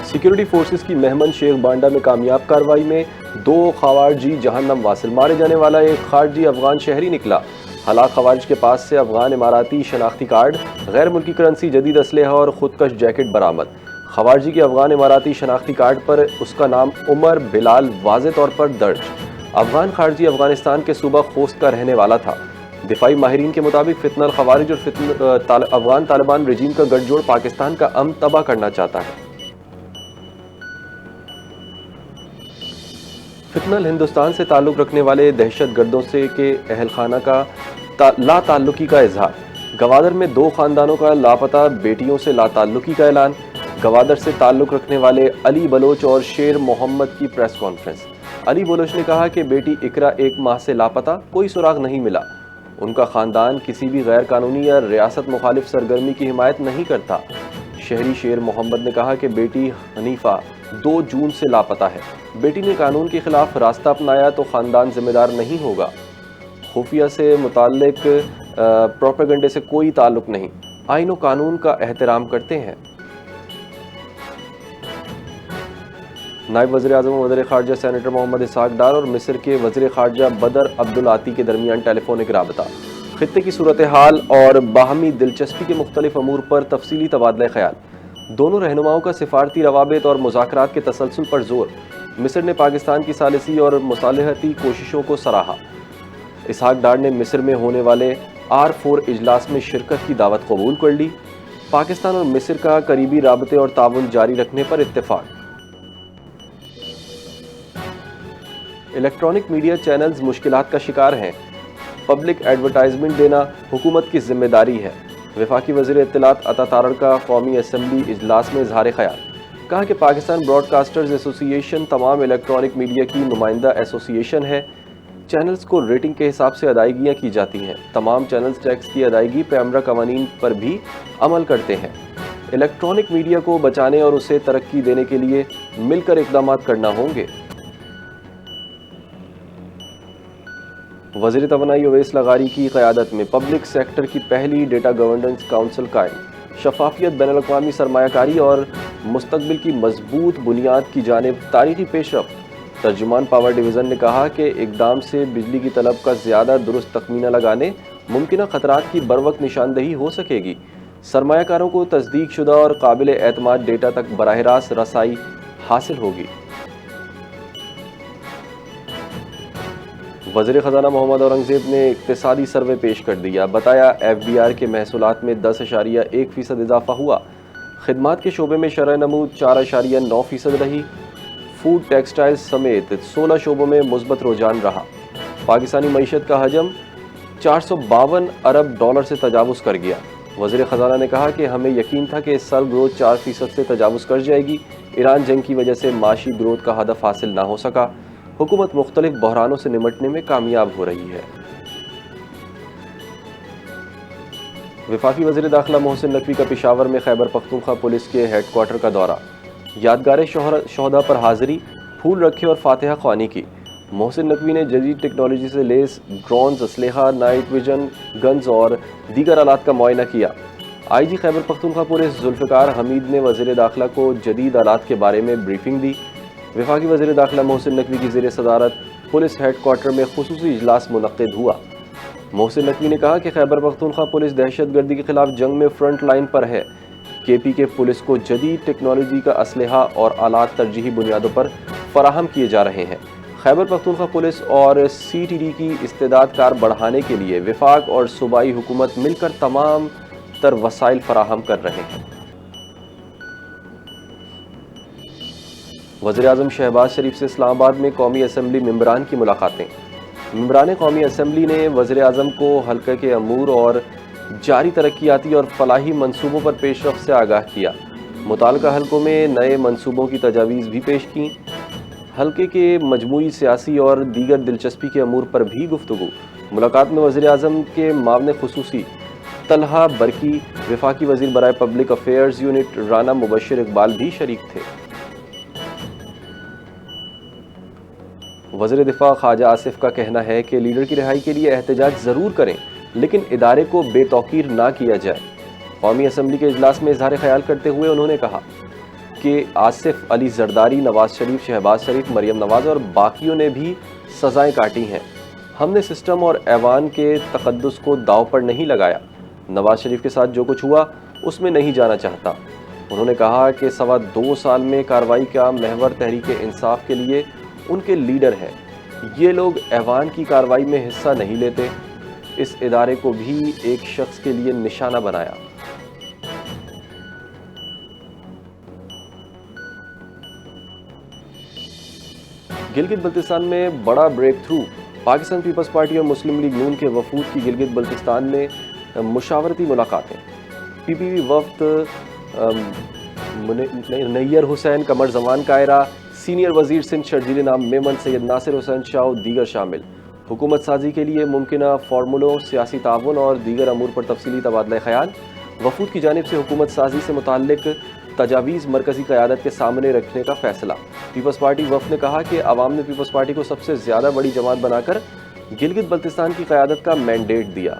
Security forces کی مہمن شیخ بانڈا میں کامیاب کارروائی میں 2 خوارجی جہنم واصل، مارے جانے والا ایک خارجی افغان شہری نکلا۔ ہلاک خوارج کے پاس سے افغان اماراتی شناختی کارڈ، غیر ملکی کرنسی، جدید اسلحہ اور خودکش جیکٹ برآمد۔ خوارجی کے افغان اماراتی شناختی کارڈ پر اس کا نام عمر بلال واضح طور پر درج۔ افغان خارجی افغانستان کے صوبہ خوست کا رہنے والا تھا۔ دفاعی ماہرین کے مطابق فتنہ الخوارج اور افغان طالبان رجیم کا گٹھ جوڑ پاکستان کا امن تباہ کرنا چاہتا ہے۔ فتنہ ہندوستان سے تعلق رکھنے والے دہشت گردوں سے کے اہل خانہ کا لا تعلقی کا اظہار۔ گوادر میں 2 خاندانوں کا لاپتہ بیٹیوں سے لا تعلقی کا اعلان۔ گوادر سے تعلق رکھنے والے علی بلوچ اور شیر محمد کی پریس کانفرنس۔ علی بلوچ نے کہا کہ بیٹی اقرا 1 ماہ سے لاپتہ، کوئی سراغ نہیں ملا۔ ان کا خاندان کسی بھی غیر قانونی یا ریاست مخالف سرگرمی کی حمایت نہیں کرتا۔ شہری شیر محمد نے کہا کہ بیٹی حنیفہ 2 جون سے لاپتہ ہے۔ بیٹی نے قانون کے خلاف راستہ اپنایا تو خاندان ذمہ دار نہیں ہوگا۔ خفیہ سے متعلق پروپیگنڈے سے کوئی تعلق نہیں، آئین و قانون کا احترام کرتے ہیں۔ نائب وزیر اعظم و وزیر خارجہ سینیٹر محمد اسحاق ڈار اور مصر کے وزیر خارجہ بدر عبدالعاطی کے درمیان ٹیلی فونک رابطہ۔ خطے کی صورتحال اور باہمی دلچسپی کے مختلف امور پر تفصیلی تبادلہ خیال۔ دونوں رہنماؤں کا سفارتی روابط اور مذاکرات کے تسلسل پر زور۔ مصر نے پاکستان کی ثالثی اور مصالحتی کوششوں کو سراہا۔ اسحاق ڈار نے مصر میں ہونے والے R4 اجلاس میں شرکت کی دعوت قبول کر لی۔ پاکستان اور مصر کا قریبی رابطے اور تعاون جاری رکھنے پر اتفاق۔ الیکٹرانک میڈیا چینلز مشکلات کا شکار ہیں، پبلک ایڈورٹائزمنٹ دینا حکومت کی ذمہ داری ہے۔ وفاقی وزیر اطلاعات عطا تارڑ کا قومی اسمبلی اجلاس میں اظہار خیال۔ کہا کہ پاکستان براڈ کاسٹرز ایسوسی ایشن تمام الیکٹرانک میڈیا کی نمائندہ ایسوسی ایشن ہے۔ چینلز کو ریٹنگ کے حساب سے ادائیگیاں کی جاتی ہیں۔ تمام چینلز ٹیکس کی ادائیگی پہ عمرہ قوانین پر بھی عمل کرتے ہیں۔ الیکٹرانک میڈیا کو بچانے اور اسے ترقی دینے کے لیے مل کر اقدامات کرنا ہوں گے۔ وزیر توانائی اویس لغاری کی قیادت میں پبلک سیکٹر کی پہلی ڈیٹا گورننس کونسل قائم۔ شفافیت، بین الاقوامی سرمایہ کاری اور مستقبل کی مضبوط بنیاد کی جانب تاریخی پیش رفت۔ ترجمان پاور ڈویژن نے کہا کہ اقدام سے بجلی کی طلب کا زیادہ درست تخمینہ لگانے، ممکنہ خطرات کی بروقت نشاندہی ہو سکے گی۔ سرمایہ کاروں کو تصدیق شدہ اور قابل اعتماد ڈیٹا تک براہ راست رسائی حاصل ہوگی۔ وزیر خزانہ محمد اورنگزیب نے اقتصادی سروے پیش کر دیا۔ بتایا FBR کے محصولات میں 10.1% اضافہ ہوا۔ خدمات کے شعبے میں شرح نمو 4.9% رہی۔ فوڈ، ٹیکسٹائل سمیت 16 شعبوں میں مثبت رجحان رہا۔ پاکستانی معیشت کا حجم $452 ارب سے تجاوز کر گیا۔ وزیر خزانہ نے کہا کہ ہمیں یقین تھا کہ اس سال گروتھ 4% سے تجاوز کر جائے گی۔ ایران جنگ کی وجہ سے معاشی گروتھ کا ہدف حاصل نہ ہو سکا۔ حکومت مختلف بحرانوں سے نمٹنے میں کامیاب ہو رہی ہے۔ وفاقی وزیر داخلہ محسن نقوی کا پشاور میں خیبر پختونخوا پولیس کے ہیڈ کوارٹر کا دورہ۔ یادگار شہداء پر حاضری، پھول رکھے اور فاتحہ خوانی کی۔ محسن نقوی نے جدید ٹیکنالوجی سے لیس ڈرونز، اسلحہ، نائٹ ویژن گنز اور دیگر آلات کا معائنہ کیا۔ IG خیبر پختونخوا پولیس ذوالفقار حمید نے وزیر داخلہ کو جدید آلات کے بارے میں بریفنگ دی۔ وفاقی وزیر داخلہ محسن نقوی کی زیر صدارت پولیس ہیڈ کوارٹر میں خصوصی اجلاس منعقد ہوا۔ محسن نقوی نے کہا کہ خیبر پختونخوا پولیس دہشت گردی کے خلاف جنگ میں فرنٹ لائن پر ہے۔ KP کے پولیس کو جدید ٹیکنالوجی کا اسلحہ اور آلات ترجیحی بنیادوں پر فراہم کیے جا رہے ہیں۔ خیبر پختونخوا پولیس اور CTD کی استعداد کار بڑھانے کے لیے وفاق اور صوبائی حکومت مل کر تمام تر وسائل فراہم کر رہے ہیں۔ وزیر اعظم شہباز شریف سے اسلام آباد میں قومی اسمبلی ممبران کی ملاقاتیں۔ ممبران قومی اسمبلی نے وزیر اعظم کو حلقے کے امور اور جاری ترقیاتی اور فلاحی منصوبوں پر پیش رفت سے آگاہ کیا۔ متعلقہ حلقوں میں نئے منصوبوں کی تجاویز بھی پیش کیں۔ حلقے کے مجموعی سیاسی اور دیگر دلچسپی کے امور پر بھی گفتگو۔ ملاقات میں وزیر اعظم کے معاون خصوصی طلحہ برکی، وفاقی وزیر برائے پبلک افیئرز یونٹ رانا مبشر اقبال بھی شریک تھے۔ وزیر دفاع خواجہ آصف کا کہنا ہے کہ لیڈر کی رہائی کے لیے احتجاج ضرور کریں، لیکن ادارے کو بے توقیر نہ کیا جائے۔ قومی اسمبلی کے اجلاس میں اظہار خیال کرتے ہوئے انہوں نے کہا کہ آصف علی زرداری، نواز شریف، شہباز شریف، مریم نواز اور باقیوں نے بھی سزائیں کاٹی ہیں۔ ہم نے سسٹم اور ایوان کے تقدس کو داؤ پر نہیں لگایا۔ نواز شریف کے ساتھ جو کچھ ہوا اس میں نہیں جانا چاہتا۔ انہوں نے کہا کہ 2.25 سال میں کارروائی کا محور تحریک انصاف کے لیے ان کے لیڈر ہیں۔ یہ لوگ ایوان کی کارروائی میں حصہ نہیں لیتے۔ اس ادارے کو بھی ایک شخص کے لیے نشانہ بنایا۔ گلگت بلتستان میں بڑا بریک تھرو، پاکستان پیپلز پارٹی اور مسلم لیگ نون کے وفود کی گلگت بلتستان میں مشاورتی ملاقاتیں۔ پی پی پی وفد نیر حسین، قمر زمان کائرہ، سینئر وزیر سندھ شرجیل نام میمن، سید ناصر حسین شاہ اور دیگر شامل۔ حکومت سازی کے لیے ممکنہ فارمولوں، سیاسی تعاون اور دیگر امور پر تفصیلی تبادلہ خیال۔ وفود کی جانب سے حکومت سازی سے متعلق تجاویز مرکزی قیادت کے سامنے رکھنے کا فیصلہ۔ پیپلز پارٹی وفد نے کہا کہ عوام نے پیپلز پارٹی کو سب سے زیادہ بڑی جماعت بنا کر گلگت بلتستان کی قیادت کا مینڈیٹ دیا۔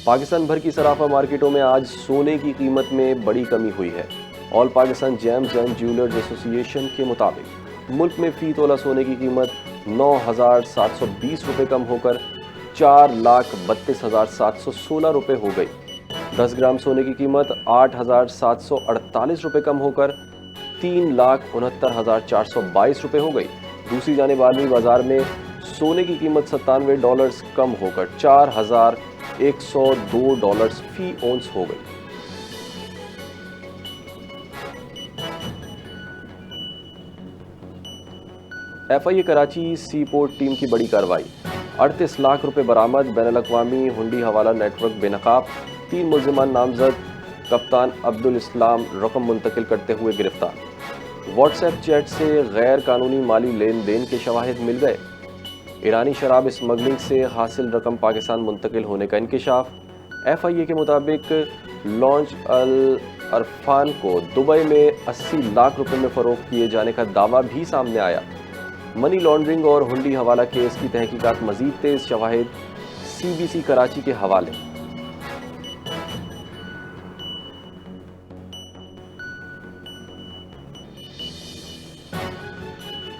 پاکستان بھر کی صرافہ مارکیٹوں میں آج سونے کی قیمت میں بڑی کمی ہوئی ہے۔ آل پاکستان جیمز اینڈ جیولرز ایسوسی ایشن کے مطابق ملک میں فی تولہ سونے کی قیمت 9,720 روپے کم ہو کر 4,32,716 روپے ہو گئی۔ 10 گرام سونے کی قیمت 8,748 روپے کم ہو کر 3,69,422 روپے ہو گئی۔ دوسری جانب عالمی بازار میں سونے کی قیمت $97 کم ہو کر 4,102 ڈالرز فی اونس ہو گئی۔ ایف آئی اے کراچی سی پورٹ ٹیم کی بڑی کارروائی، 38 لاکھ روپے برآمد، بین الاقوامی ہنڈی حوالہ نیٹ ورک بے نقاب، 3 ملزمان نامزد، کپتان عبدالاسلام رقم منتقل کرتے ہوئے گرفتار۔ واٹس ایپ چیٹ سے غیر قانونی مالی لین دین کے شواہد مل گئے۔ ایرانی شراب اسمگلنگ سے حاصل رقم پاکستان منتقل ہونے کا انکشاف۔ ایف آئی اے کے مطابق لانچ العرفان کو دبئی میں 80 لاکھ روپے میں فروخت کیے جانے کا دعویٰ بھی سامنے آیا۔ منی لانڈرنگ اور ہنڈی حوالہ کیس کی تحقیقات مزید تیز، شواہد سی بی سی کراچی کے حوالے۔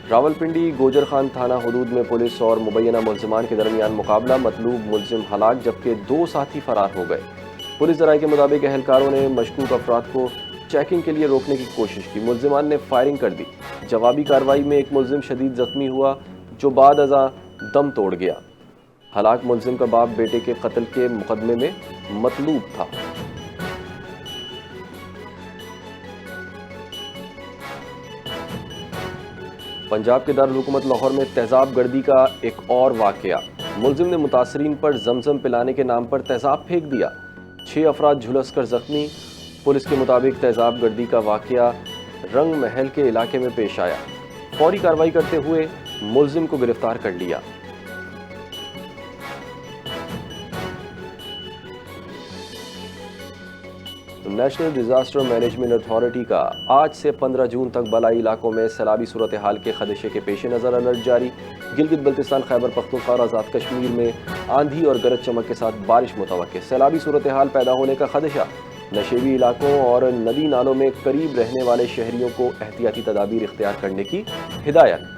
راولپنڈی گوجر خان تھانہ حدود میں پولیس اور مبینہ ملزمان کے درمیان مقابلہ، مطلوب ملزم ہلاک جبکہ 2 ساتھی فرار ہو گئے۔ پولیس ذرائع کے مطابق اہلکاروں نے مشکوک افراد کو چیکنگ کے لیے روکنے کی کوشش کی۔ ملزمان نے فائرنگ کر دی۔ جوابی کارروائی میں ایک ملزم شدید زخمی ہوا جو بعد ازاں دم توڑ گیا۔ ہلاک ملزم کا باپ بیٹے کے قتل کے مقدمے میں مطلوب تھا۔ پنجاب کے دارالحکومت لاہور میں تیزاب گردی کا ایک اور واقعہ، ملزم نے متاثرین پر زمزم پلانے کے نام پر تیزاب پھینک دیا، 6 افراد جھلس کر زخمی۔ پولیس کے مطابق تیزاب گردی کا واقعہ رنگ محل کے علاقے میں پیش آیا۔ فوری کارروائی کرتے ہوئے ملزم کو گرفتار کر لیا۔ نیشنل ڈیزاسٹر مینجمنٹ اتھارٹی کا آج سے 15 جون تک بالائی علاقوں میں سیلابی صورتحال کے خدشے کے پیش نظر الرٹ جاری۔ گلگت بلتستان، خیبر پختونخوا اور آزاد کشمیر میں آندھی اور گرج چمک کے ساتھ بارش متوقع، سیلابی صورتحال پیدا ہونے کا خدشہ۔ نشیبی علاقوں اور ندی نالوں میں قریب رہنے والے شہریوں کو احتیاطی تدابیر اختیار کرنے کی ہدایت۔